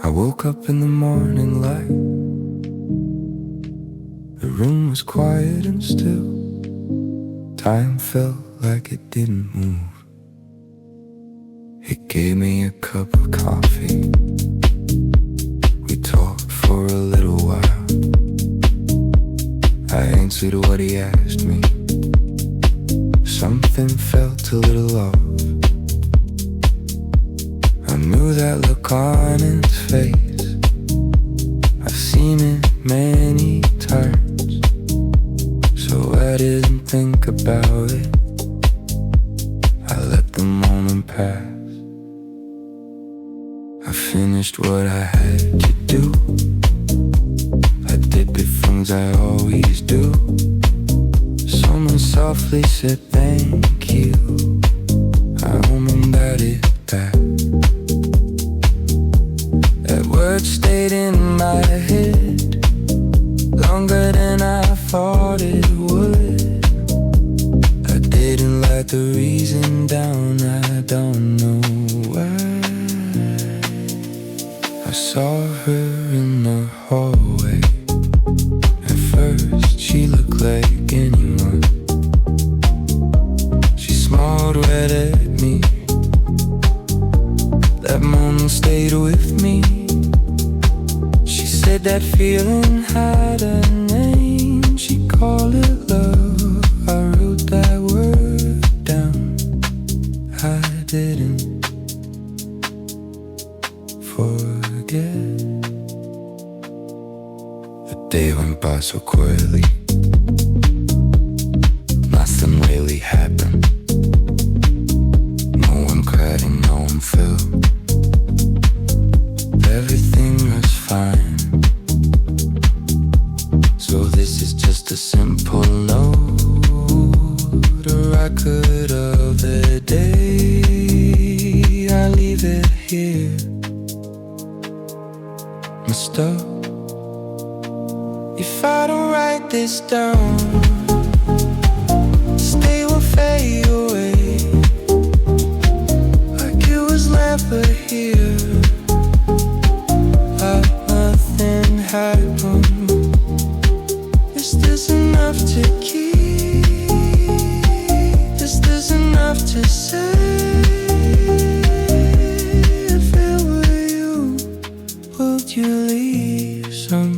I woke up in the morning light. The room was quiet and still. Time felt like it didn't move. He gave me a cup of coffee. We talked for a little while. I answered what he asked me. Something felt a little off. I knew that look on his face. I've seen it many times, so I didn't think about it. I let the moment pass. I finished what I had to do. I did the things I always do. Someone softly said thank you. I remembered it back. That word stayed in my head longer than I thought it would. I didn't write the reason down, I don't know why. I saw her in the hallway. At first she looked like anyone. She smiled right at me. That moment stayed with me. She said that feeling had a name. She called it love. I wrote that word down. I didn't forget. The day went by so quickly. Nothing really happened. No one cried and no one fell. Everything was fine. So this is just a simple note, a record of the day. I leave it here. Messed up. If I don't write this down, stay will fade away, like it was never here. Nothing happened. Is this enough to keep? Is this enough to say? If it were you, would you leave some